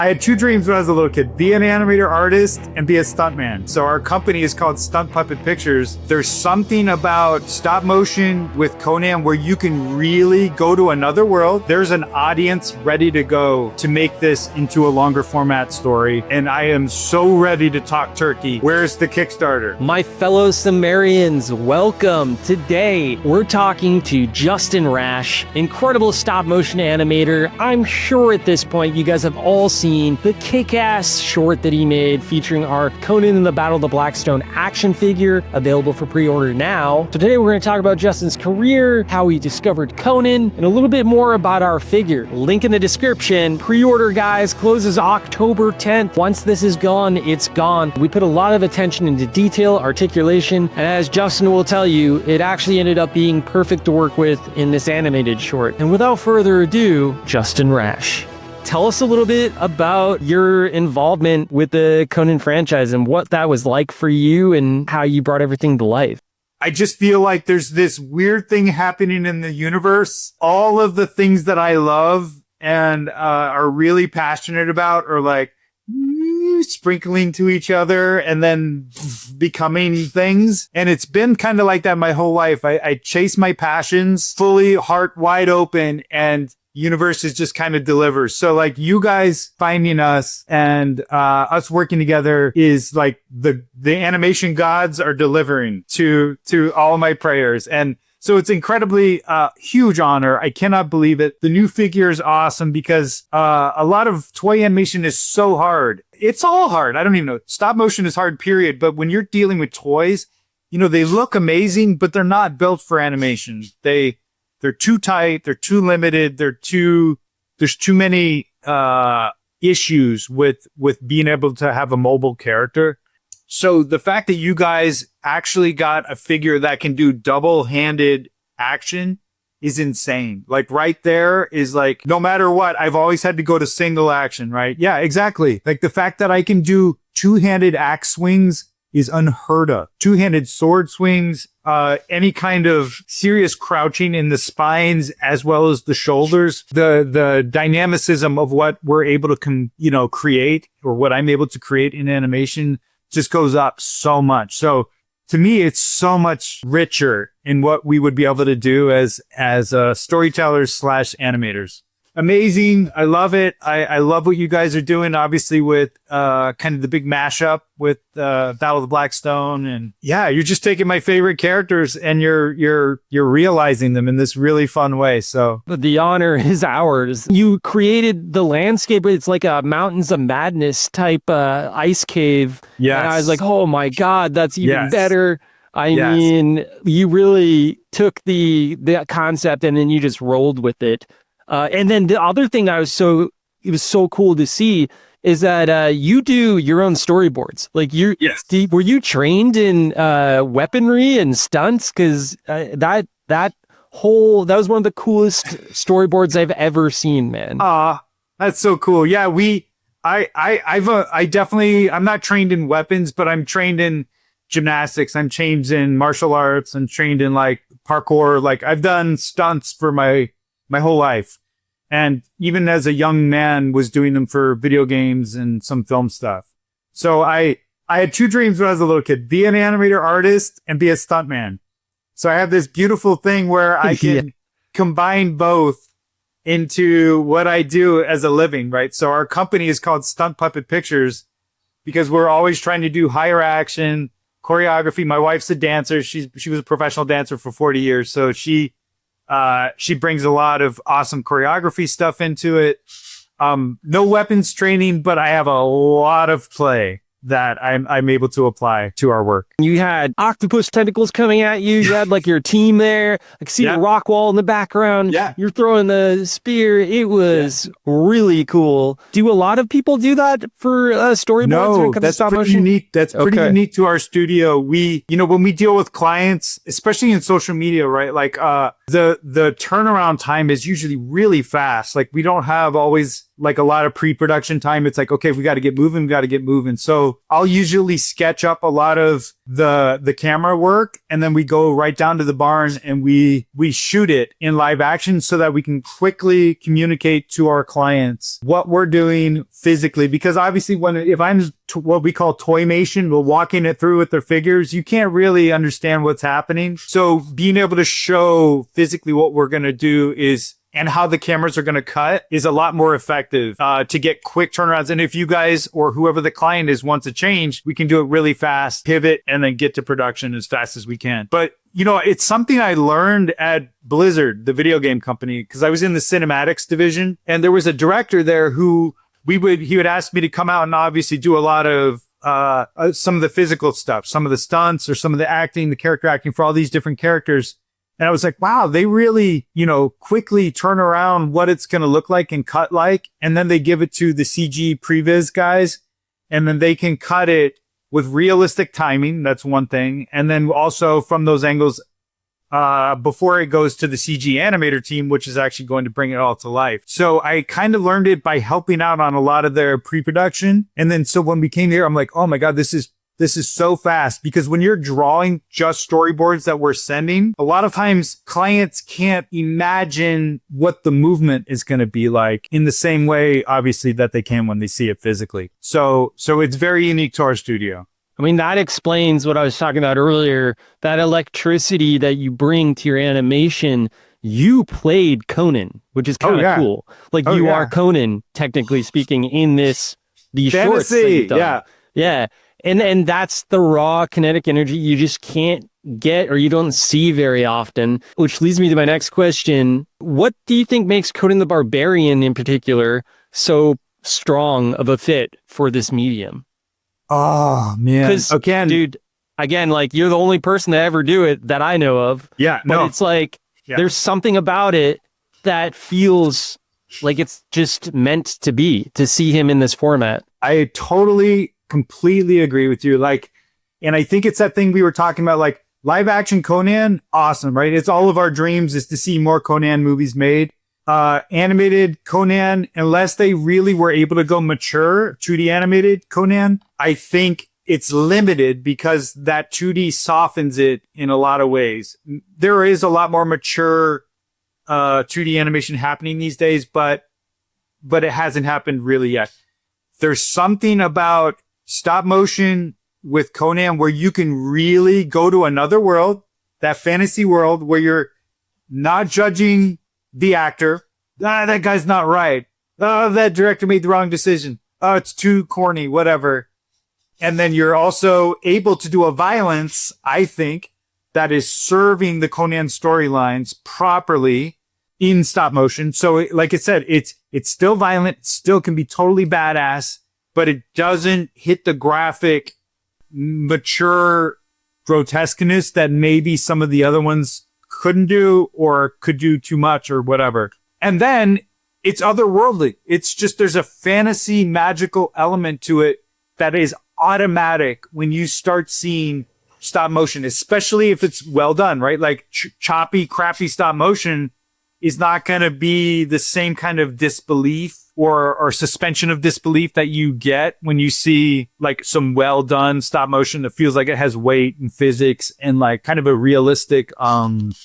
I had two dreams when I was a little kid: be an animator artist and be a stuntman. So our company is called Stunt Puppet Pictures. There's something about stop motion with Conan where you can really go to another world. There's an audience ready to go to make this into a longer format story. And I am so ready to talk turkey. Where's the Kickstarter? My fellow Sumerians, welcome. Today, we're talking to Justin Rasch, incredible stop motion animator. I'm sure at this point you guys have all seen the kick-ass short that he made featuring our Conan in the Battle of the Blackstone action figure, available for pre-order now. So today we're going to talk about Justin's career, how he discovered Conan, and a little bit more about our figure. Link in the description. Pre-order, guys, closes October 10th. Once this is gone, it's gone. We put a lot of attention into detail, articulation, and as Justin will tell you, it actually ended up being perfect to work with in this animated short. And without further ado, Justin Rasch. Tell us a little bit about your involvement with the Conan franchise and what that was like for you and how you brought everything to life. I just feel like there's this weird thing happening in the universe. All of the things that I love and are really passionate about are like sprinkling to each other and then becoming things. And it's been kind of like that my whole life. I chase my passions fully, heart wide open, and universe is just kind of delivers. So like you guys finding us and us working together is like the animation gods are delivering to all my prayers. And so it's incredibly huge honor. I cannot believe it. The new figure is awesome because a lot of toy animation is so hard. It's all hard. I don't even know. Stop motion is hard, period. But when you're dealing with toys, you know, they look amazing, but they're not built for animation. They're too tight. They're too limited. There's too many issues with being able to have a mobile character. So the fact that you guys actually got a figure that can do double-handed action is insane. Like right there is like, no matter what, I've always had to go to single action, right? Yeah, exactly. Like the fact that I can do two-handed axe swings is unheard of. Two-handed sword swings, any kind of serious crouching in the spines as well as the shoulders. The dynamicism of what we're able to create, or what I'm able to create in animation, just goes up so much. So to me, it's so much richer in what we would be able to do as storytellers / animators. Amazing. I love it. I love what you guys are doing, obviously, with kind of the big mashup with Battle of the Blackstone. And yeah, you're just taking my favorite characters and you're realizing them in this really fun way. So the honor is ours. You created the landscape. It's like a Mountains of Madness type ice cave. Yeah. And I was like, oh my God, that's even better. I mean, you really took the concept and then you just rolled with it. And then the other thing it was so cool to see is that you do your own storyboards. Like were you trained in weaponry and stunts? Because that was one of the coolest storyboards I've ever seen, man. That's so cool. Yeah, I'm not trained in weapons, but I'm trained in gymnastics. I'm trained in martial arts. I'm trained in like parkour. Like I've done stunts for my whole life. And even as a young man was doing them for video games and some film stuff. So I had two dreams when I was a little kid: be an animator artist and be a stuntman. So I have this beautiful thing where I can combine both into what I do as a living, right? So our company is called Stunt Puppet Pictures because we're always trying to do higher action choreography. My wife's a dancer. She was a professional dancer for 40 years. So she brings a lot of awesome choreography stuff into it. No weapons training, but I have a lot of play that I'm able to apply to our work. You had octopus tentacles coming at you. You had like your team there. I could see the rock wall in the background. Yeah. You're throwing the spear. It was really cool. Do a lot of people do that for storyboards? No, that's pretty unique. That's pretty unique to our studio. We, when we deal with clients, especially in social media, right? Like the turnaround time is usually really fast. Like we don't have always like a lot of pre-production time. It's like, okay, we got to get moving. So I'll usually sketch up a lot of the camera work, and then we go right down to the barn and we shoot it in live action so that we can quickly communicate to our clients what we're doing physically. Because obviously if I'm what we call toymation, we're walking it through with their figures, you can't really understand what's happening. So being able to show physically what we're going to do and how the cameras are going to cut is a lot more effective to get quick turnarounds. And if you guys or whoever the client is wants a change, we can do it really fast, pivot, and then get to production as fast as we can. But, it's something I learned at Blizzard, the video game company, because I was in the cinematics division. And there was a director there who he would ask me to come out and obviously do a lot of some of the physical stuff, some of the stunts or some of the acting, the character acting for all these different characters. And I was like, wow, they really, quickly turn around what it's going to look like and cut like. And then they give it to the CG previs guys. And then they can cut it with realistic timing. That's one thing. And then also from those angles, before it goes to the CG animator team, which is actually going to bring it all to life. So I kind of learned it by helping out on a lot of their pre-production. And then so when we came here, I'm like, oh my God, this is so fast, because when you're drawing just storyboards that we're sending, a lot of times clients can't imagine what the movement is going to be like in the same way, obviously, that they can when they see it physically. So it's very unique to our studio. I mean, that explains what I was talking about earlier, that electricity that you bring to your animation. You played Conan, which is kind of cool. Like you are Conan, technically speaking, in these shorts that you've done. Yeah. And that's the raw kinetic energy you just can't get or you don't see very often, which leads me to my next question. What do you think makes Conan the Barbarian in particular so strong of a fit for this medium? Oh, man. Because, dude, like you're the only person to ever do it that I know of. Yeah, but it's like there's something about it that feels like it's just meant to be, to see him in this format. I completely agree with you. And I think it's that thing we were talking about, like live action Conan, awesome, right? It's all of our dreams is to see more Conan movies made. Animated Conan, unless they really were able to go mature 2D animated Conan, I think it's limited because that 2D softens it in a lot of ways. There is a lot more mature 2D animation happening these days, but it hasn't happened really yet. There's something about stop motion with Conan where you can really go to another world, that fantasy world where you're not judging the actor. That guy's not right. Oh, that director made the wrong decision. Oh, it's too corny, whatever. And then you're also able to do a violence, I think, that is serving the Conan storylines properly in stop motion. So like I said, it's still violent, still can be totally badass, but it doesn't hit the graphic, mature grotesqueness that maybe some of the other ones couldn't do or could do too much or whatever. And then it's otherworldly. It's just, there's a fantasy magical element to it that is automatic when you start seeing stop motion, especially if it's well done, right? Like choppy, crappy stop motion is not going to be the same kind of disbelief or suspension of disbelief that you get when you see like some well done stop motion that feels like it has weight and physics and like kind of a realistic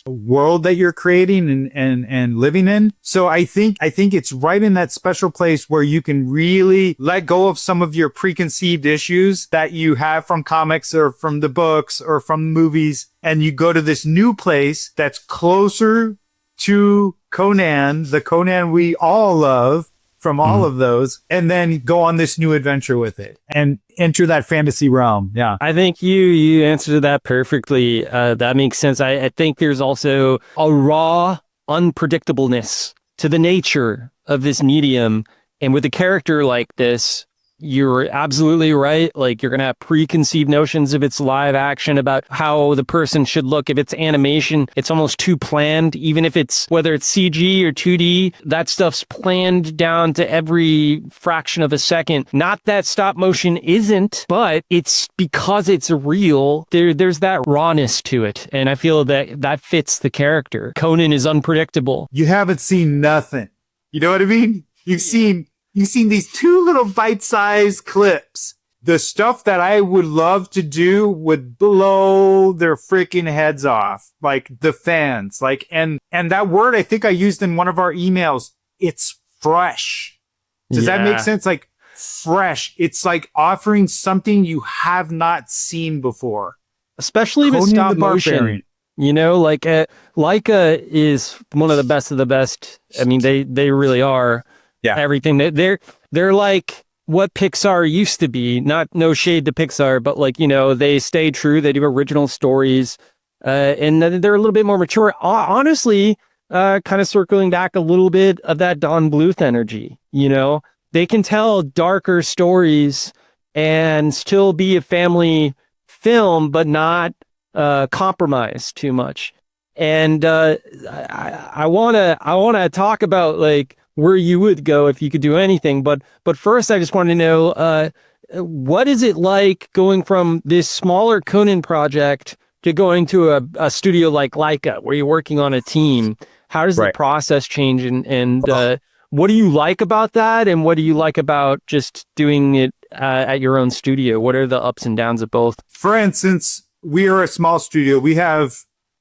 world that you're creating and living in. So I think it's right in that special place where you can really let go of some of your preconceived issues that you have from comics or from the books or from movies, and you go to this new place that's closer to Conan, the Conan we all love from all of those, and then go on this new adventure with it and enter that fantasy realm. Yeah. I think you answered that perfectly. That makes sense. I think there's also a raw unpredictableness to the nature of this medium. And with a character like this, you're absolutely right. Like, you're going to have preconceived notions if it's live action about how the person should look. If it's animation, it's almost too planned. Even if it's, whether it's CG or 2D, that stuff's planned down to every fraction of a second. Not that stop motion isn't, but it's because it's real. There's that rawness to it. And I feel that fits the character. Conan is unpredictable. You haven't seen nothing. You know what I mean? You've seen these two little bite-sized clips the stuff that I would love to do would blow their freaking heads off. Like the fans, like, and that word I think I used in one of our emails, it's fresh. Does that make sense? Like fresh. It's like offering something you have not seen before. Especially with stop motion. You know, like Laika is one of the best of the best. I mean, they really are. Yeah. Everything. They're like what Pixar used to be. No shade to Pixar, but like, you know, they stay true. They do original stories, and they're a little bit more mature. Honestly, kind of circling back a little bit of that Don Bluth energy. You know, they can tell darker stories and still be a family film, but not compromise too much. And I wanna talk about like where you would go if you could do anything. But first, I just want to know what is it like going from this smaller Conan project to going to a studio like Laika, where you're working on a team? How does the process change? And what do you like about that? And what do you like about just doing it at your own studio? What are the ups and downs of both? For instance, we are a small studio. We have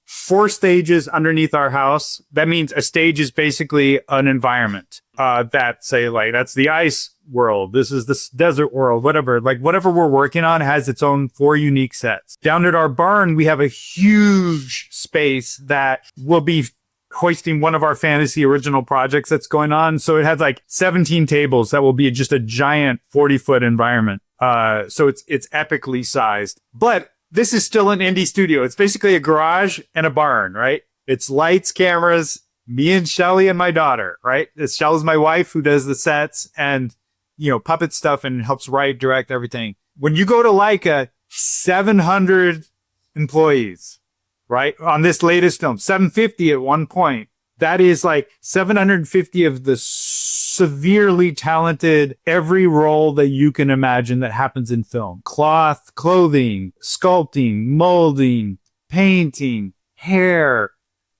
4 stages underneath our house. That means a stage is basically an environment. That's the ice world. This is the desert world, whatever. Like whatever we're working on has its own 4 unique sets. Down at our barn, we have a huge space that will be hoisting one of our fantasy original projects that's going on. So it has like 17 tables that will be just a giant 40-foot environment. So it's epically sized. But this is still an indie studio. It's basically a garage and a barn, right? It's lights, cameras, me and Shelly and my daughter, right? Shell is my wife who does the sets and, you know, puppet stuff and helps write, direct everything. When you go to Laika, 700 employees, right? On this latest film, 750 at one point. That is like 750 of the severely talented, every role that you can imagine that happens in film. Cloth, clothing, sculpting, molding, painting, hair,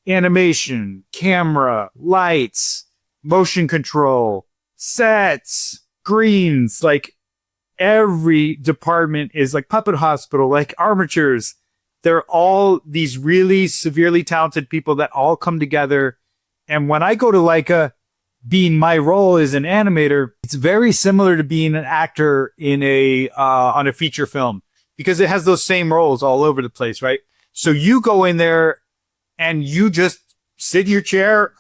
animation, camera, lights, motion control, sets, greens. Like every department is like puppet hospital, like armatures. They're all these really severely talented people that all come together. And when I go to Laika, being my role as an animator, it's very similar to being an actor in on a feature film because it has those same roles all over the place, right? So you go in there and you just sit in your chair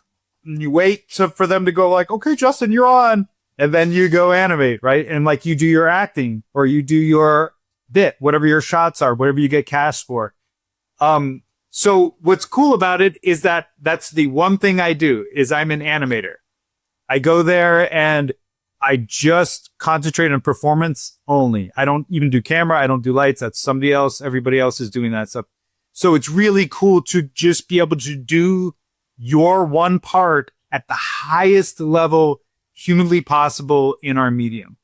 and you wait for them to go like, okay, Justin, you're on. And then you go animate, right? And like you do your acting or you do your bit, whatever your shots are, whatever you get cast for. So what's cool about it is that that's the one thing I do is I'm an animator. I go there and I just concentrate on performance only. I don't even do camera. I don't do lights. That's somebody else. Everybody else is doing that stuff. So it's really cool to just be able to do your one part at the highest level humanly possible in our medium.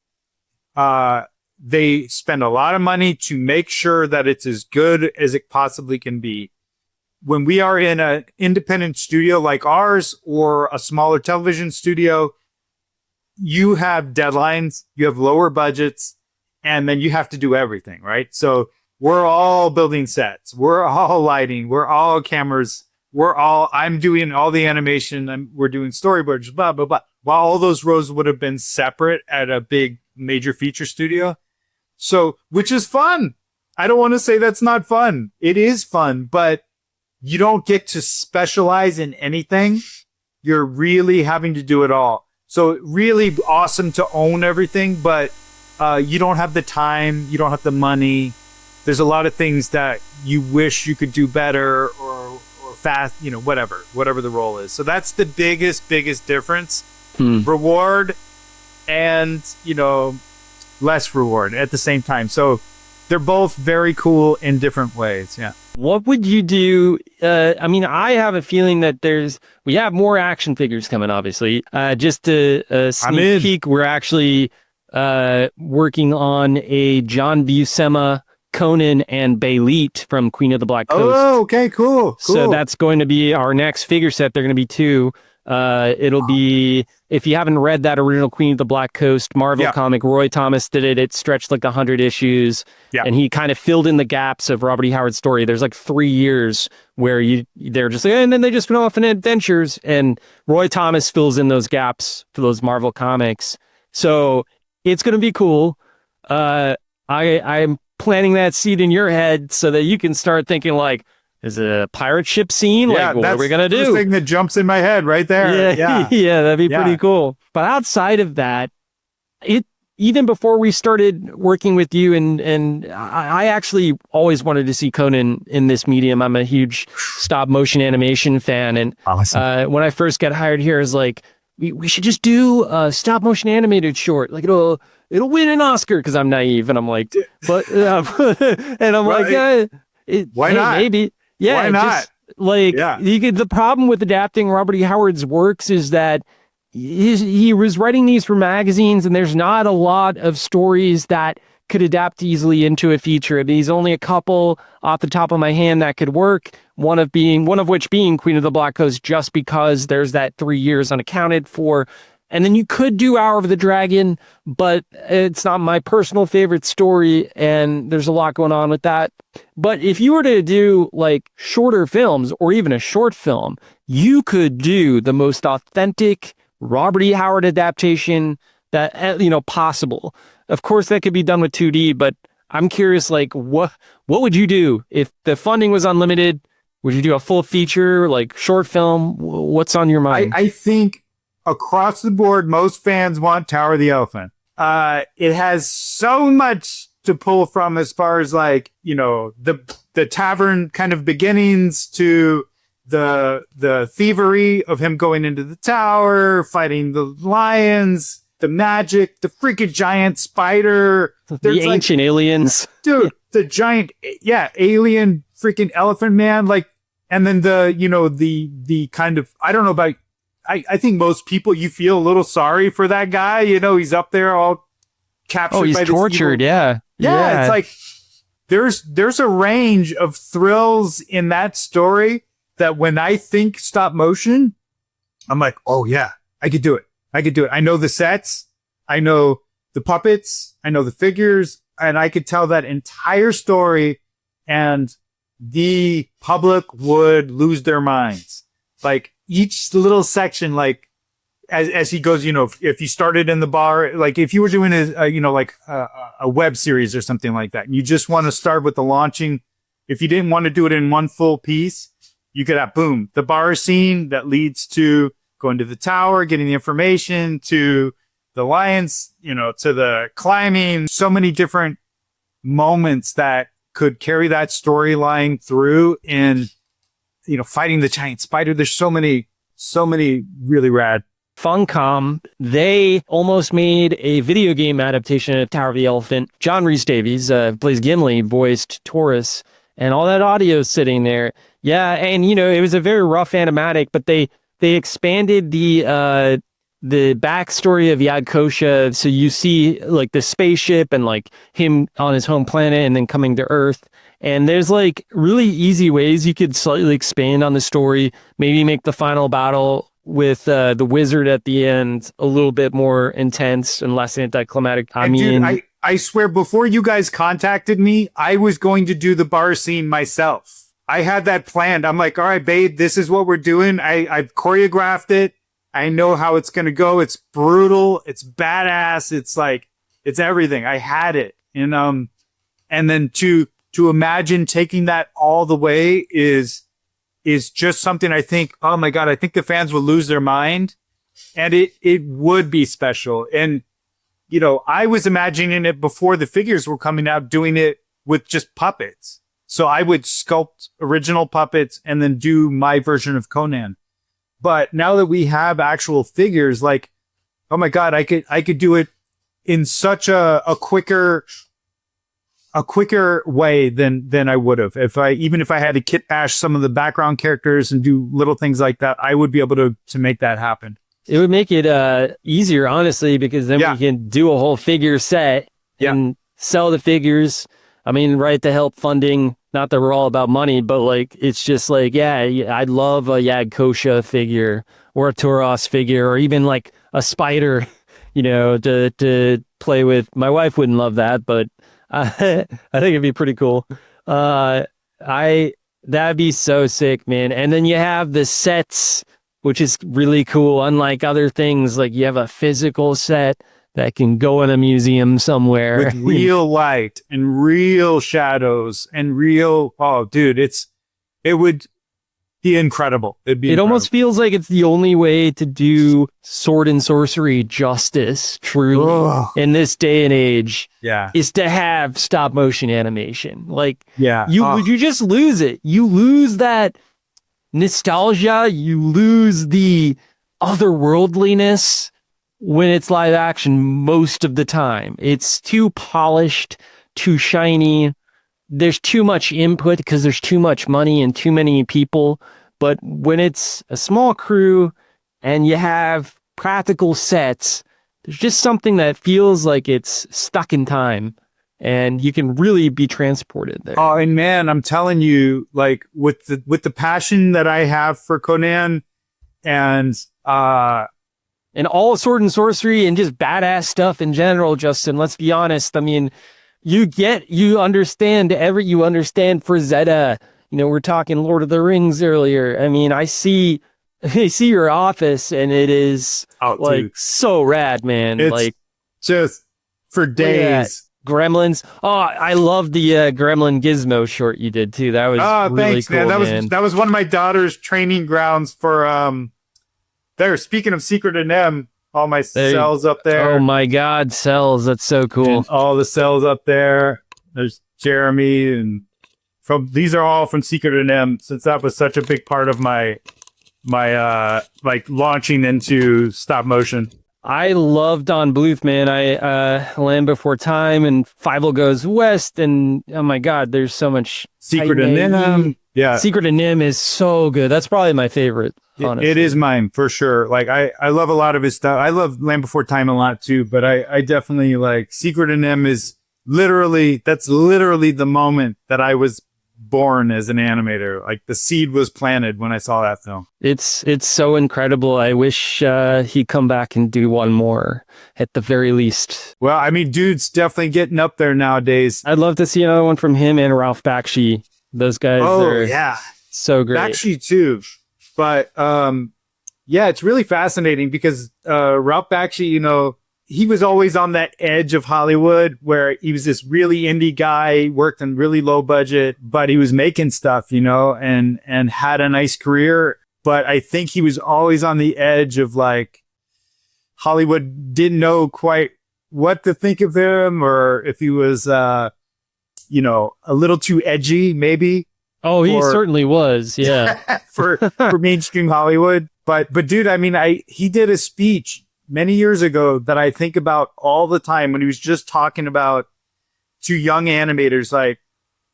They spend a lot of money to make sure that it's as good as it possibly can be. When we are in an independent studio like ours or a smaller television studio, you have deadlines, you have lower budgets, and then you have to do everything, right? So we're all building sets, we're all lighting, we're all cameras, I'm doing all the animation, we're doing storyboards, blah, blah, blah. While all those roles would have been separate at a big major feature studio. So, which is fun. I don't want to say that's not fun. It is fun, but you don't get to specialize in anything. You're really having to do it all. So really awesome to own everything, but you don't have the time. You don't have the money. There's a lot of things that you wish you could do better or fast, you know, whatever the role is. So that's the biggest difference. Reward and, you know, less reward at the same time. So they're both very cool in different ways. Yeah. What would you do? I mean, I have a feeling that we have more action figures coming, obviously. Just a sneak peek, we're actually working on a John Buscema, Conan, and Bayleet from Queen of the Black Coast. Oh, okay, cool. So that's going to be our next figure set. They're going to be 2. It'll be if you haven't read that original Queen of the Black Coast Marvel comic, Roy Thomas did it. It stretched like 100 issues, and he kind of filled in the gaps of Robert E. Howard's story. There's like 3 years where they're just like, and then they just went off in adventures, and Roy Thomas fills in those gaps for those Marvel comics. So it's going to be cool. I'm planting that seed in your head so that you can start thinking like, is it a pirate ship scene? Like, what are we going to do? That's the thing that jumps in my head right there. Yeah, that'd be pretty cool. But outside of that, even before we started working with you, and I actually always wanted to see Conan in this medium. I'm a huge stop motion animation fan. And when I first got hired here, I was like, we should just do a stop motion animated short. Like it'll win an Oscar, because I'm naive and I'm like, but and I'm like, why not? Maybe, yeah. Why not? The problem with adapting Robert E. Howard's works is that he was writing these for magazines, and there's not a lot of stories that could adapt easily into a feature. There's only a couple off the top of my hand that could work. One of which being Queen of the Black Coast, just because there's that 3 years unaccounted for. And then you could do Hour of the Dragon, but it's not my personal favorite story, and there's a lot going on with that. But if you were to do like shorter films or even a short film, you could do the most authentic Robert E. Howard adaptation that possible. Of course, that could be done with 2D, but I'm curious, like, what would you do if the funding was unlimited? Would you do a full feature, like short film? What's on your mind? I think across the board, most fans want Tower of the Elephant. It has so much to pull from as far as like, the tavern kind of beginnings to the thievery of him going into the tower, fighting the lions, the magic, the freaking giant spider. The ancient aliens. Dude, the giant, alien freaking elephant man. Like, and then the kind of, I don't know about, I think most people, you feel a little sorry for that guy. He's up there all captured. Oh, he's by this tortured. evil. Yeah. It's like, there's a range of thrills in that story that when I think stop motion, I'm like, oh yeah, I could do it. I know the sets. I know the puppets. I know the figures, and I could tell that entire story, and the public would lose their minds. Like each little section, like as he goes, if you started in the bar, like if you were doing a web series or something like that, and you just want to start with the launching, if you didn't want to do it in one full piece, you could have, boom, the bar scene that leads to going to the tower, getting the information, to the lions, to the climbing, so many different moments that could carry that storyline through in, fighting the giant spider. There's so many really rad. Funcom, they almost made a video game adaptation of Tower of the Elephant. John Rhys-Davies plays Gimli, voiced Taurus, and all that audio is sitting there. Yeah, and it was a very rough animatic, but they expanded the backstory of Yad Kosha, so you see like the spaceship and like him on his home planet and then coming to Earth. And there's like really easy ways you could slightly expand on the story, maybe make the final battle with the wizard at the end a little bit more intense and less anticlimactic. I swear, before you guys contacted me, I was going to do the bar scene myself. I had that planned. I'm like, all right, babe, this is what we're doing. I've choreographed it. I know how it's going to go. It's brutal. It's badass. It's like, it's everything. I had it. And then to imagine taking that all the way is just something I think, oh my God, I think the fans will lose their mind, and it would be special. And, I was imagining it before the figures were coming out, doing it with just puppets. So I would sculpt original puppets and then do my version of Conan. But now that we have actual figures, like, oh my God, I could do it in such a quicker way than I would have. Even if I had to kit bash some of the background characters and do little things like that, I would be able to make that happen. It would make it easier, honestly, because then we can do a whole figure set and sell the figures. I mean, right, to help funding. Not that we're all about money, but like, it's just like, I'd love a Yad Kosha figure, or a Tauros figure, or even like a spider, to play with. My wife wouldn't love that, but I think it'd be pretty cool. That'd be so sick, man. And then you have the sets, which is really cool. Unlike other things, like you have a physical set that can go in a museum somewhere with real light and real shadows and real. Oh, dude, it would be incredible. It almost feels like it's the only way to do sword and sorcery justice, truly, in this day and age. Yeah, is to have stop motion animation. Like, you just lose it. You lose that nostalgia. You lose the otherworldliness when it's live action most of the time. It's too polished, too shiny. There's too much input because there's too much money and too many people. But when it's a small crew and you have practical sets, there's just something that feels like it's stuck in time and you can really be transported there. Oh, and man, I'm telling you, like with the passion that I have for Conan and all sword and sorcery and just badass stuff in general, Justin, let's be honest. I mean, you understand Frazetta. We're talking Lord of the Rings earlier. I mean, I see your office and it is dude, so rad, man. It's like just for days. Gremlins. Oh, I love the Gremlin Gizmo short you did too. That was really thanks, cool, man. That was one of my daughter's training grounds for there. Speaking of Secret and M, all my cells up there. Oh my God, cells! That's so cool. And all the cells up there. There's Jeremy, and these are all from Secret and M. Since that was such a big part of my like launching into stop motion. I loved on Bluth, man. I Land Before Time and Fievel Goes West, and oh my God, there's so much Secret and M. Yeah, Secret and M is so good. That's probably my favorite. Honestly. It is mine for sure. Like I love a lot of his stuff. I love Land Before Time a lot too, but I definitely like Secret and M is literally the moment that I was born as an animator. Like the seed was planted when I saw that film. It's so incredible. I wish he'd come back and do one more at the very least. Well, I mean, dude's definitely getting up there nowadays. I'd love to see another one from him and Ralph Bakshi. Those guys are so great. Bakshi too. But it's really fascinating because Ralph Bakshi, he was always on that edge of Hollywood where he was this really indie guy, worked on really low budget, but he was making stuff, and had a nice career. But I think he was always on the edge of like Hollywood didn't know quite what to think of him, or if he was, a little too edgy, maybe. Oh, he certainly was. Yeah. for mainstream Hollywood. But dude, I mean, he did a speech many years ago that I think about all the time when he was just talking about to young animators. Like,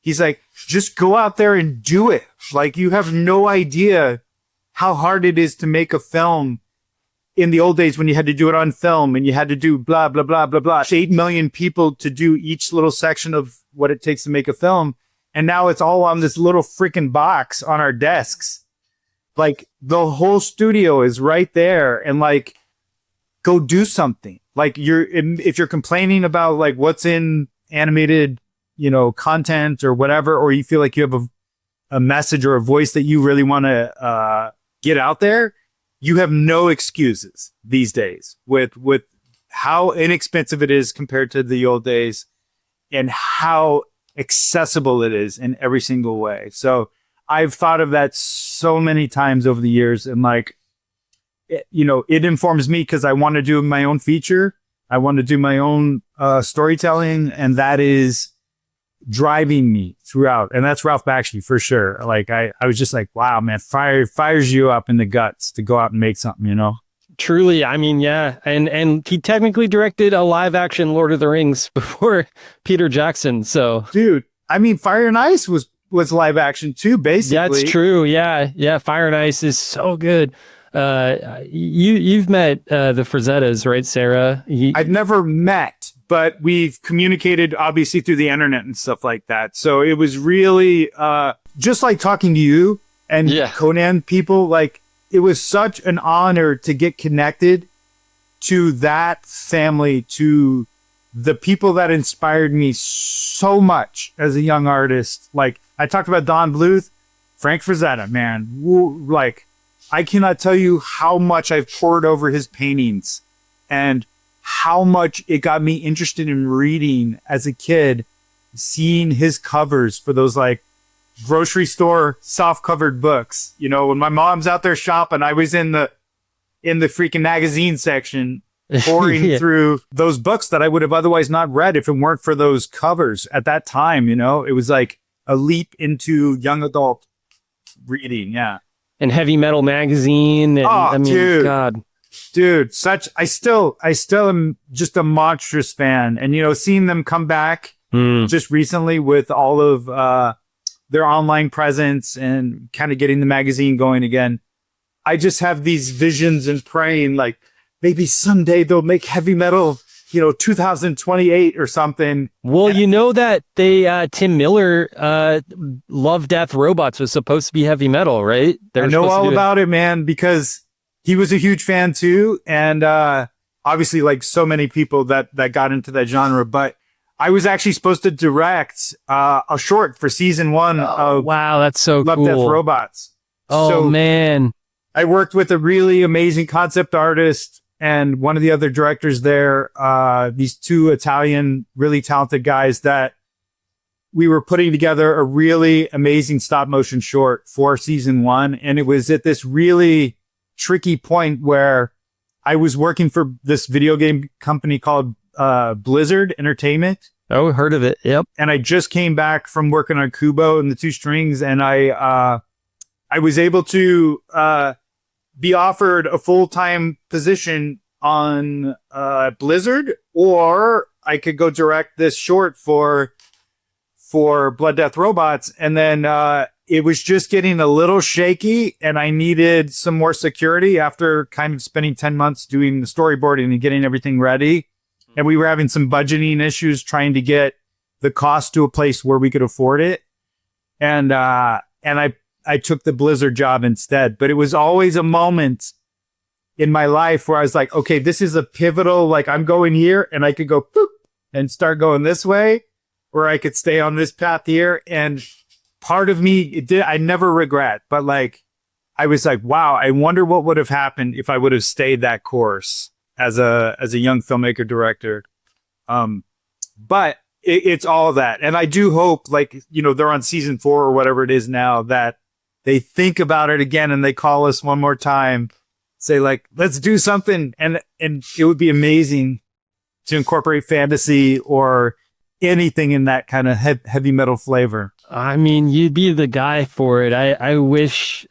he's like, just go out there and do it. Like, you have no idea how hard it is to make a film in the old days when you had to do it on film and you had to do blah, blah, blah, blah, blah. 8 million people to do each little section of what it takes to make a film. And now it's all on this little freaking box on our desks. Like the whole studio is right there, and like, go do something. Like if you're complaining about like what's in animated, content or whatever, or you feel like you have a message or a voice that you really want to get out there, you have no excuses these days with how inexpensive it is compared to the old days and how accessible it is in every single way. So I've thought of that so many times over the years, and like, it informs me because I want to do my own feature. I want to do my own storytelling, and that is driving me throughout. And that's Ralph Bakshi for sure. Like I was just like, wow, man, fires you up in the guts to go out and make something, Truly, I mean, yeah, and he technically directed a live action Lord of the Rings before Peter Jackson. So, dude, I mean, Fire and Ice was live action too, basically. That's true. Yeah. Fire and Ice is so good. You've met the Frazettas, right, Sarah? I've never met, but we've communicated obviously through the internet and stuff like that. So it was really just like talking to you and Conan people. Like it was such an honor to get connected to that family, to the people that inspired me so much as a young artist. Like I talked about Don Bluth, Frank Frazetta, man. Like I cannot tell you how much I've poured over his paintings and how much it got me interested in reading as a kid, seeing his covers for those like grocery store soft covered books. You know, when my mom's out there shopping, I was in the freaking magazine section pouring through those books that I would have otherwise not read if it weren't for those covers at that time. You know, it was like a leap into young adult reading. Yeah. And Heavy Metal magazine. And, I mean, dude, God. Dude, I still am just a monstrous fan. And, you know, seeing them come back just recently with all of their online presence and kind of getting the magazine going again. I just have these visions and praying like maybe someday they'll make Heavy Metal, you know, 2028 or something. Well, you know that they Tim Miller, Love, Death, Robots was supposed to be Heavy Metal, right? I know all about it, man, because he was a huge fan too. And obviously like so many people that got into that genre. But I was actually supposed to direct a short for season 1 of wow, that's so Love, cool. Death, Robots. Oh, so, man. I worked with a really amazing concept artist and one of the other directors there, these 2 Italian, really talented guys that we were putting together a really amazing stop motion short for season 1. And it was at this really tricky point where I was working for this video game company called Blizzard Entertainment. Oh, heard of it. Yep. And I just came back from working on Kubo and the 2 strings. And I was able to be offered a full-time position on Blizzard, or I could go direct this short for Blood, Death, Robots. And then it was just getting a little shaky and I needed some more security after kind of spending 10 months doing the storyboarding and getting everything ready. And we were having some budgeting issues trying to get the cost to a place where we could afford it. And I took the Blizzard job instead, but it was always a moment in my life where I was like, okay, this is a pivotal, like I'm going here and I could go boop and start going this way, or I could stay on this path here. And part of me, I never regret, but like, I was like, wow, I wonder what would have happened if I would have stayed that course as a young filmmaker director. But it's all of that. And I do hope, like, you know, they're on season 4 or whatever it is now, that they think about it again and they call us one more time, say like, let's do something. And it would be amazing to incorporate fantasy or anything in that kind of heavy metal flavor. I mean, you'd be the guy for it. I wish,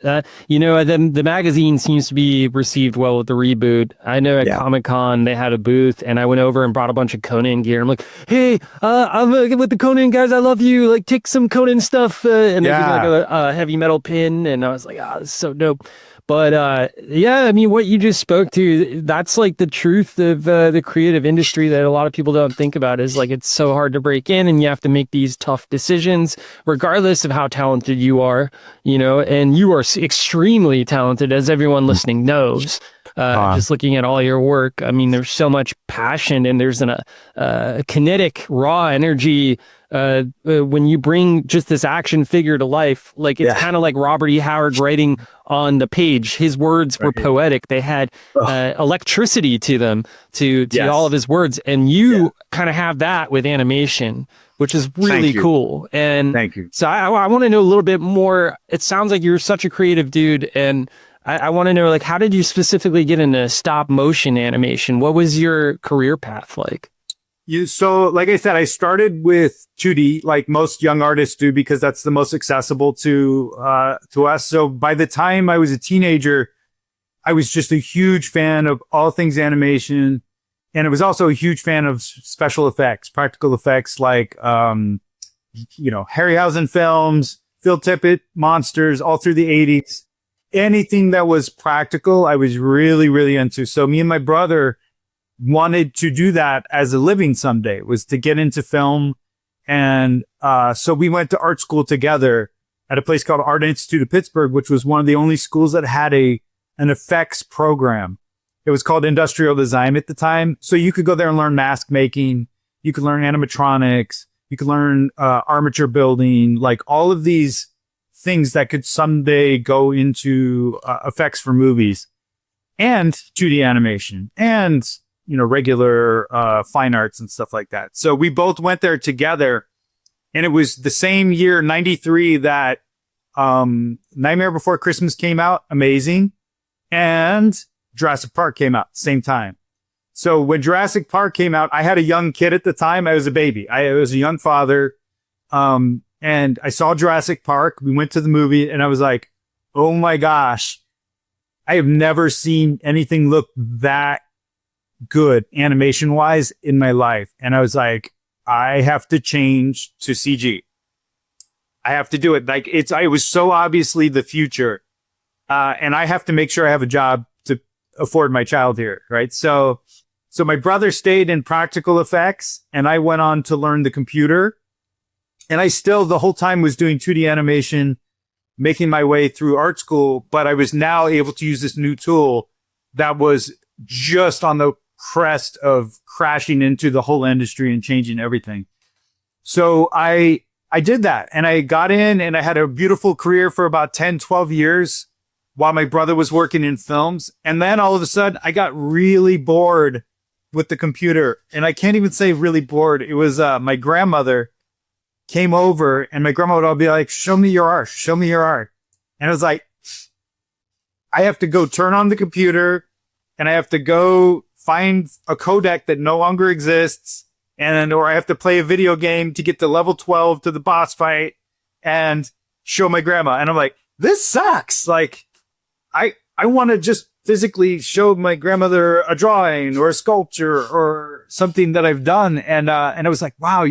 you know, the magazine seems to be received well with the reboot. I know at Comic-Con they had a booth and I went over and brought a bunch of Conan gear. I'm like, hey, I'm with the Conan guys. I love you. Like, take some Conan stuff. And they give me like a heavy metal pin. And I was like, this is so dope. But yeah, I mean, what you just spoke to, that's like the truth of the creative industry that a lot of people don't think about, is like it's so hard to break in and you have to make these tough decisions regardless of how talented you are, you know, and you are extremely talented, as everyone listening knows. Just looking at all your work, I mean, there's so much passion and there's a kinetic, raw energy when you bring just this action figure to life. Like, it's kind of like Robert E. Howard writing on the page. His words were poetic. They had electricity to them, to all of his words. And you kind of have that with animation, which is really cool. And thank you. So I want to know a little bit more. It sounds like you're such a creative dude, and I want to know, like, how did you specifically get into stop motion animation? What was your career path like? So, like I said, I started with 2D, like most young artists do, because that's the most accessible to us. So by the time I was a teenager, I was just a huge fan of all things animation. And I was also a huge fan of special effects, practical effects, like, you know, HarryHausen films, Phil Tippett, monsters, all through the 80s. Anything that was practical, I was really, really into. So me and my brother wanted to do that as a living someday, was to get into film. And so we went to art school together at a place called Art Institute of Pittsburgh, which was one of the only schools that had a an effects program. It was called industrial design at the time. So you could go there and learn mask making. You could learn animatronics. You could learn armature building, like all of these things that could someday go into effects for movies and 2D animation and, regular fine arts and stuff like that. So we both went there together. And it was the same year, 93, that Nightmare Before Christmas came out. Amazing. And Jurassic Park came out same time. So when Jurassic Park came out, I had a young kid at the time. I was a baby. I was a young father. And I saw Jurassic Park. We went to the movie and I was like, oh my gosh, I have never seen anything look that good animation wise in my life. And I was like, I have to change to CG. I have to do it. Like it was so obviously the future. And I have to make sure I have a job to afford my child here. Right. So my brother stayed in practical effects and I went on to learn the computer. And I still the whole time was doing 2D animation, making my way through art school. But I was now able to use this new tool that was just on the crest of crashing into the whole industry and changing everything. So I did that and I got in and I had a beautiful career for about 10, 12 years while my brother was working in films. And then all of a sudden I got really bored with the computer. And I can't even say really bored. It was my grandmother came over and my grandma would all be like, show me your art, show me your art. And I was like, I have to go turn on the computer and I have to go find a codec that no longer exists. Or I have to play a video game to get to level 12 to the boss fight and show my grandma. And I'm like, this sucks. Like, I want to just physically show my grandmother a drawing or a sculpture or something that I've done. And I was like, wow,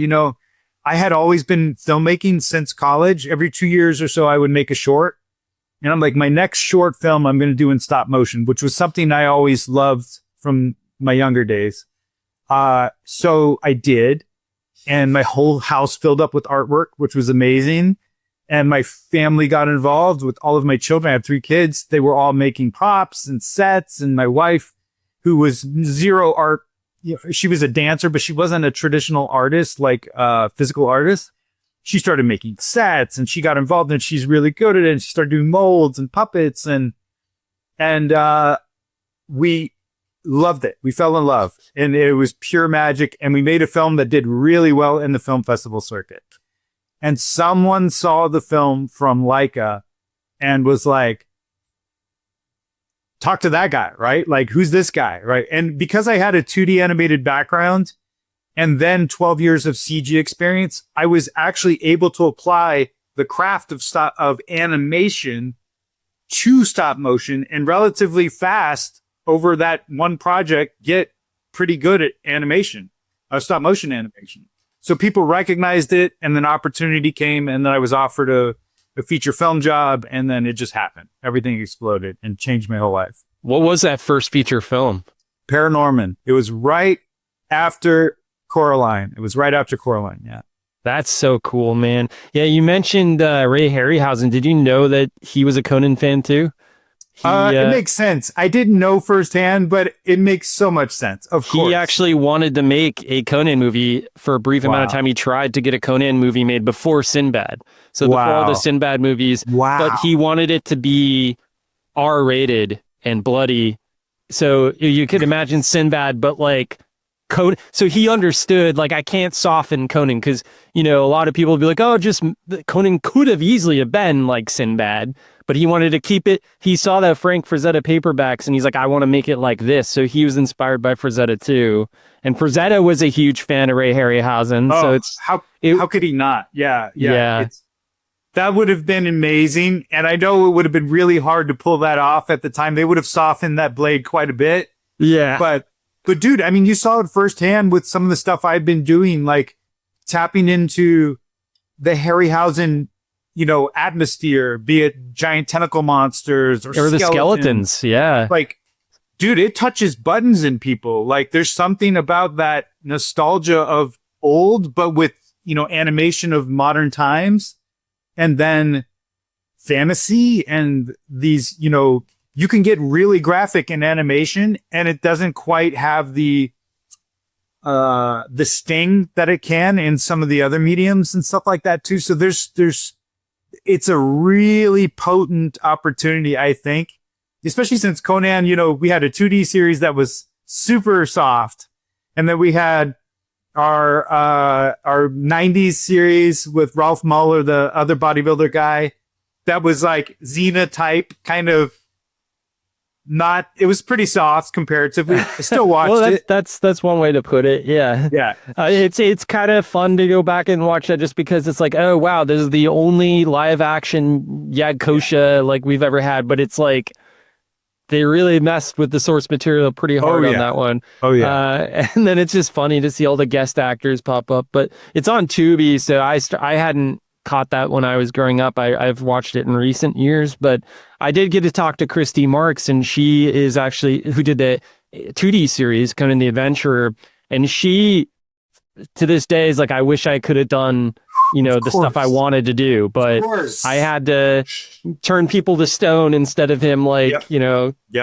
I had always been filmmaking since college. Every 2 years or so, I would make a short. And I'm like, my next short film I'm going to do in stop motion, which was something I always loved from my younger days. So I did, and my whole house filled up with artwork, which was amazing. And my family got involved with all of my children. I have 3 kids. They were all making props and sets. And my wife, who was zero art, she was a dancer, but she wasn't a traditional artist, like a physical artist. She started making sets and she got involved and she's really good at it. And she started doing molds and puppets and we loved it. We fell in love and it was pure magic. And we made a film that did really well in the film festival circuit. And someone saw the film from Laika and was like, talk to that guy, right? Like, who's this guy, right? And because I had a 2D animated background and then 12 years of CG experience, I was actually able to apply the craft of animation to stop motion and relatively fast over that one project get pretty good at animation, stop motion animation. So people recognized it and then opportunity came and then I was offered a feature film job and then it just happened. Everything exploded and changed my whole life. What was that first feature film? Paranorman. It was right after Coraline. Yeah. That's so cool, man. Yeah, you mentioned Ray Harryhausen. Did you know that he was a Conan fan too? It makes sense. I didn't know firsthand, but it makes so much sense. Of course. He actually wanted to make a Conan movie for a brief amount of time. He tried to get a Conan movie made before Sinbad. So before all the Sinbad movies. Wow. But he wanted it to be R-rated and bloody. So you could imagine Sinbad, but like Conan. So he understood, like, I can't soften Conan because, a lot of people would be like, oh, just Conan could have easily have been like Sinbad. But he wanted to keep it. He saw that Frank Frazetta paperbacks and he's like, I want to make it like this. So he was inspired by Frazetta too. And Frazetta was a huge fan of Ray Harryhausen. Oh, so it's how could he not? Yeah. That would have been amazing. And I know it would have been really hard to pull that off at the time. They would have softened that blade quite a bit. Yeah. But dude, I mean, you saw it firsthand with some of the stuff I've been doing, like tapping into the Harryhausen atmosphere, be it giant tentacle monsters or the skeletons. Yeah. Like, dude, it touches buttons in people. Like, there's something about that nostalgia of old, but with, animation of modern times and then fantasy and these, you can get really graphic in animation, and it doesn't quite have the sting that it can in some of the other mediums and stuff like that too. So it's a really potent opportunity, I think, especially since Conan, we had a 2D series that was super soft, and then we had our 90s series with Ralph Muller, the other bodybuilder guy, that was like Xena type kind of. It was pretty soft comparatively. I still watched it. That's one way to put it. Yeah. Yeah. It's kind of fun to go back and watch that just because it's like, oh wow, this is the only live action Yagkosha like we've ever had, but it's like they really messed with the source material pretty hard on that one. Oh yeah. And then it's just funny to see all the guest actors pop up, but it's on Tubi, so I hadn't caught that when I was growing up. I've watched it in recent years, but I did get to talk to Christy Marks, and she is actually who did the 2D series Conan the Adventurer, and she to this day is like, I wish I could have done the stuff I wanted to do, but I had to turn people to stone instead of him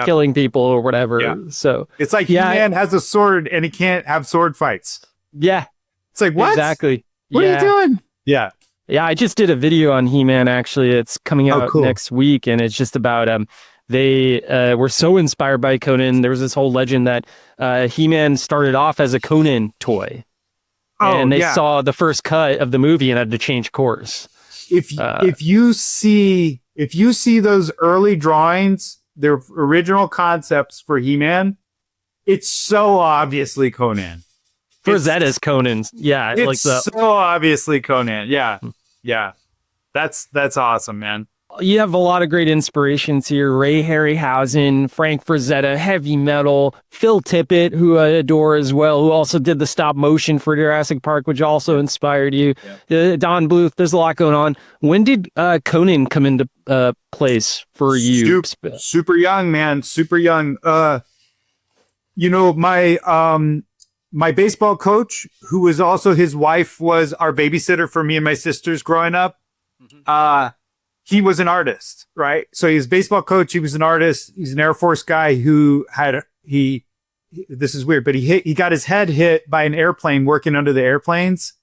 killing people or whatever. Yeah. So it's like He-Man has a sword and he can't have sword fights. Yeah. It's like, what? Exactly. What are you doing? Yeah. Yeah, I just did a video on He-Man, actually. It's coming out next week, and it's just about they were so inspired by Conan. There was this whole legend that He-Man started off as a Conan toy. And they saw the first cut of the movie and had to change course. If you see those early drawings, their original concepts for He-Man, it's so obviously Conan. Frazetta's Conan's. Yeah. It's so obviously Conan. Yeah. Yeah. That's awesome, man. You have a lot of great inspirations here. Ray Harryhausen, Frank Frazetta, heavy metal, Phil Tippett, who I adore as well, who also did the stop motion for Jurassic Park, which also inspired you. Yeah. Don Bluth, there's a lot going on. When did Conan come into place for you? Super young, man. Super young. My baseball coach, who was also his wife, was our babysitter for me and my sisters growing up. Mm-hmm. He was an artist, right? So he was a baseball coach. He was an artist. He's an Air Force guy who this is weird, but he got his head hit by an airplane working under the airplanes.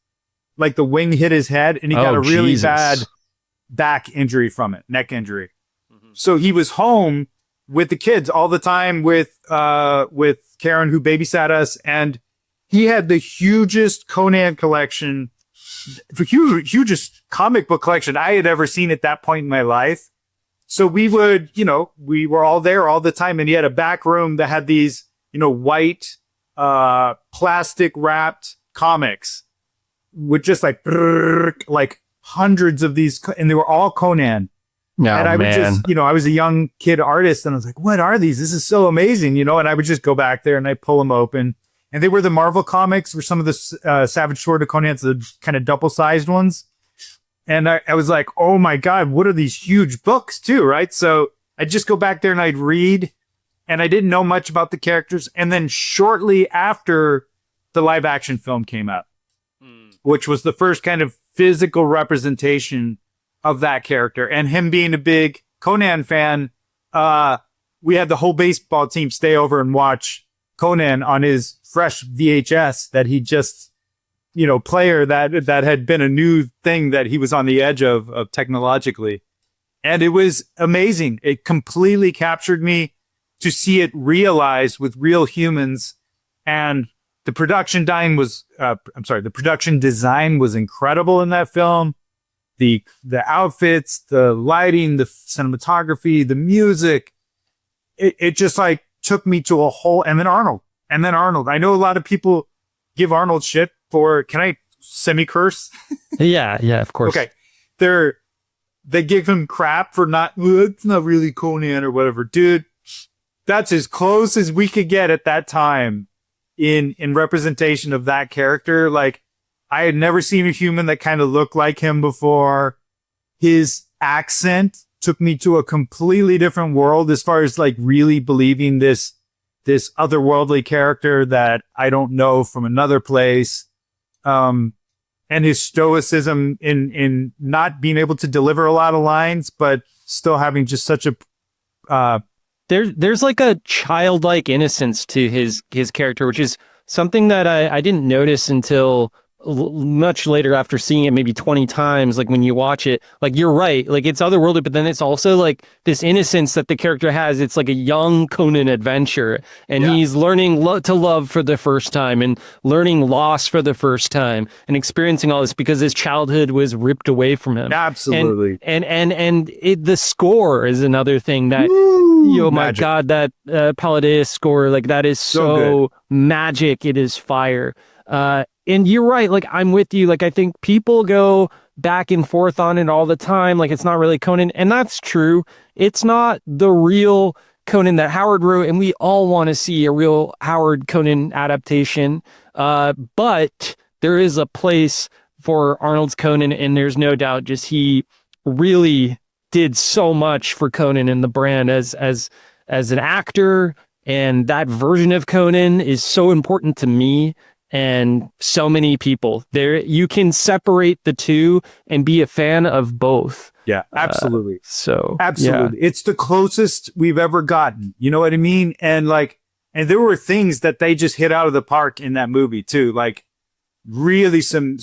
Like the wing hit his head, and he got a really bad back injury from it, neck injury. Mm-hmm. So he was home with the kids all the time with Karen, who babysat us, and he had the hugest Conan collection, the hugest comic book collection I had ever seen at that point in my life. So we would, we were all there all the time, and he had a back room that had these, white, plastic wrapped comics with just like hundreds of these, and they were all Conan. No, and I would just, I was a young kid artist, and I was like, what are these? This is so amazing, and I would just go back there and I pull them open. And they were the Marvel comics, or some of the Savage Sword of Conan's, the kind of double-sized ones. And I was like, oh my God, what are these huge books too, right? So I'd just go back there and I'd read, and I didn't know much about the characters. And then shortly after, the live-action film came out, which was the first kind of physical representation of that character. And him being a big Conan fan, we had the whole baseball team stay over and watch Conan on his fresh VHS that he just, player that had been a new thing that he was on the edge of technologically. And it was amazing. It completely captured me to see it realized with real humans. And the production design was incredible in that film. The outfits, the lighting, the cinematography, the music, it just like took me to a whole, and then Arnold. I know a lot of people give Arnold shit for, can I semi-curse? Yeah, of course. Okay. They give him crap for it's not really Conan or whatever. Dude, that's as close as we could get at that time in representation of that character. Like, I had never seen a human that kind of looked like him before. His accent took me to a completely different world as far as like really believing this otherworldly character that I don't know from another place. And his stoicism in not being able to deliver a lot of lines, but still having just such a there's like a childlike innocence to his character, which is something that I didn't notice until much later after seeing it maybe 20 times. Like when you watch it, like you're right, like it's otherworldly, but then it's also like this innocence that the character has. It's like a young Conan adventure, and he's learning to love for the first time, and learning loss for the first time, and experiencing all this because his childhood was ripped away from him. Absolutely. And the score is another thing that my God, that Palladius score, like that is so magic. It is fire. And you're right, like I'm with you. Like I think people go back and forth on it all the time. Like it's not really Conan, and that's true. It's not the real Conan that Howard wrote, and we all want to see a real Howard Conan adaptation. But there is a place for Arnold's Conan, and there's no doubt just he really did so much for Conan and the brand as an actor, and that version of Conan is so important to me. And so many people there, you can separate the two and be a fan of both. Yeah, absolutely. Absolutely. It's the closest we've ever gotten. You know what I mean? And there were things that they just hit out of the park in that movie too. Like really some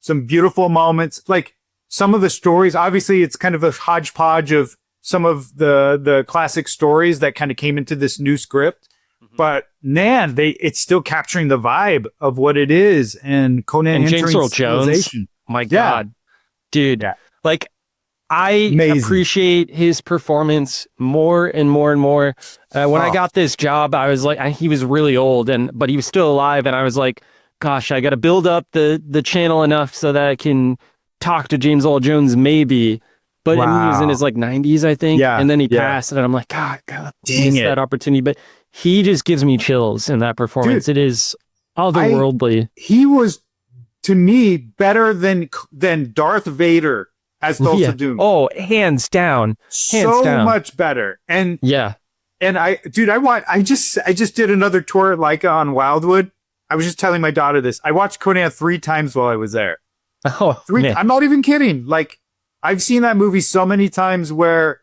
beautiful moments. Like some of the stories, obviously it's kind of a hodgepodge of some of the classic stories that kind of came into this new script. But man, it's still capturing the vibe of what it is, and Conan and entering James Earl Jones. My God, dude! Yeah. Like I appreciate his performance more and more and more. When I got this job, I was like, he was really old, but he was still alive, and I was like, gosh, I got to build up the channel enough so that I can talk to James Earl Jones, maybe. But I mean, he was in his like 90s, I think, and then he passed, and I'm like, God, dang it, that opportunity, but. He just gives me chills in that performance. Dude, it is otherworldly. He was, to me, better than Darth Vader as Thulsa Doom. Oh, hands down. So much better. And I just did another tour at Laika on Wildwood. I was just telling my daughter this. I watched Conan 3 times while I was there. Oh, 3. Man. I'm not even kidding. Like I've seen that movie so many times where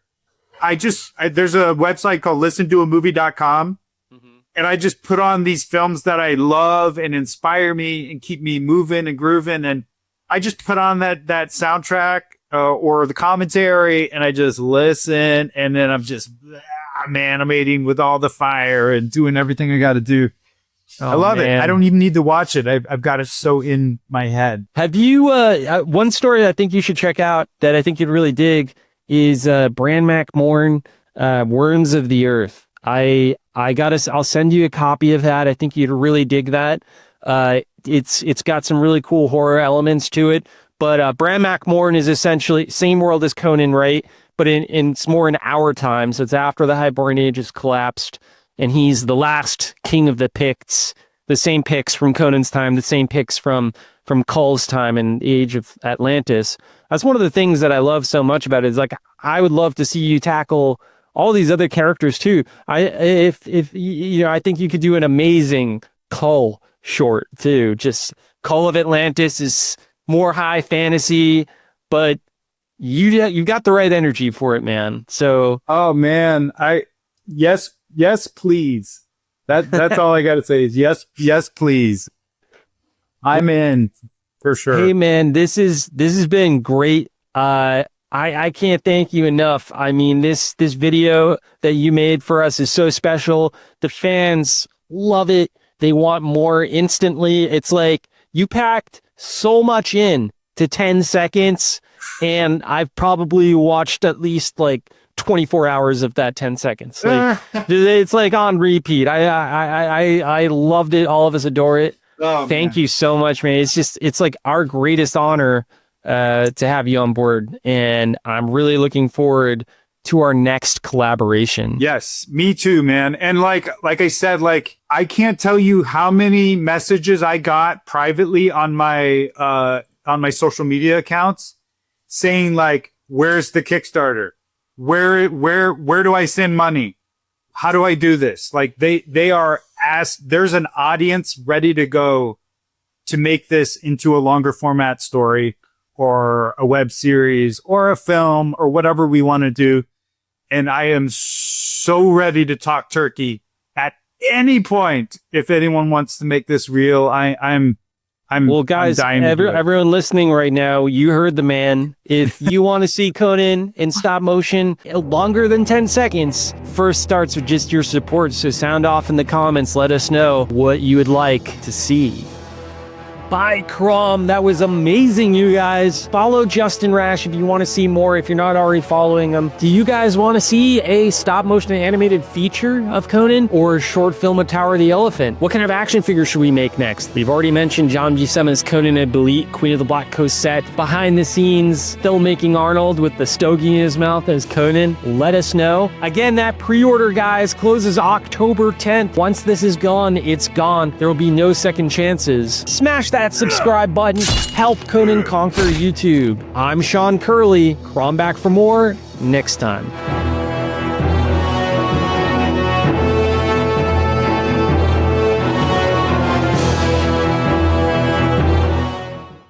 there's a website called listentoamovie.com. And I just put on these films that I love and inspire me and keep me moving and grooving. And I just put on that soundtrack or the commentary, and I just listen. And then I'm just animating with all the fire and doing everything I got to do. I love it. I don't even need to watch it. I've got it so in my head. Have you, one story I think you should check out that I think you'd really dig is Bran Mac Morn, Worms of the Earth. I'll send you a copy of that. I think you'd really dig that. It's got some really cool horror elements to it, but Bran Mac Morn is essentially same world as Conan, right? But it's more in our time. So it's after the Hyborian Age has collapsed, and he's the last king of the Picts, the same Picts from Conan's time, the same Picts from Kull's time and the Age of Atlantis. That's one of the things that I love so much about it, is like, I would love to see you tackle all these other characters too. If I think you could do an amazing Kull short too. Just Kull of Atlantis is more high fantasy, but you've got the right energy for it, man. So oh man, yes please. That's all I got to say is yes please. I'm in for sure. Hey man, this has been great. I can't thank you enough. I mean, this video that you made for us is so special. The fans love it. They want more instantly. It's like you packed so much in to 10 seconds, and I've probably watched at least like 24 hours of that 10 seconds. Like, it's like on repeat. I loved it. All of us adore it. Oh, thank you so much, man. It's like our greatest honor to have you on board, and I'm really looking forward to our next collaboration. Yes, me too, man. And like I said, like I can't tell you how many messages I got privately on my social media accounts saying like, where's the Kickstarter? Where do I send money? How do I do this? Like they are asked, there's an audience ready to go to make this into a longer format story or a web series or a film or whatever we want to do. and I am so ready to talk turkey at any point. If anyone wants to make this real, I'm well, guys, I'm dying to do it. everyone listening right now, you heard the man. If you want to see Conan in stop motion longer than 10 seconds, first starts with just your support. So sound off in the comments. Let us know what you would like to see. Bye, Crom. That was amazing, you guys. Follow Justin Rasch if you want to see more, if you're not already following him. Do you guys want to see a stop-motion animated feature of Conan or a short film of Tower of the Elephant? What kind of action figure should we make next? We've already mentioned John Buscema's Conan and Bluth, Queen of the Black Coast set. Behind the scenes, filmmaking Arnold with the stogie in his mouth as Conan. Let us know. Again, that pre-order, guys, closes October 10th. Once this is gone, it's gone. There will be no second chances. Smash that subscribe button. Help Conan conquer YouTube. I'm Sean Curley. Crom back for more next time.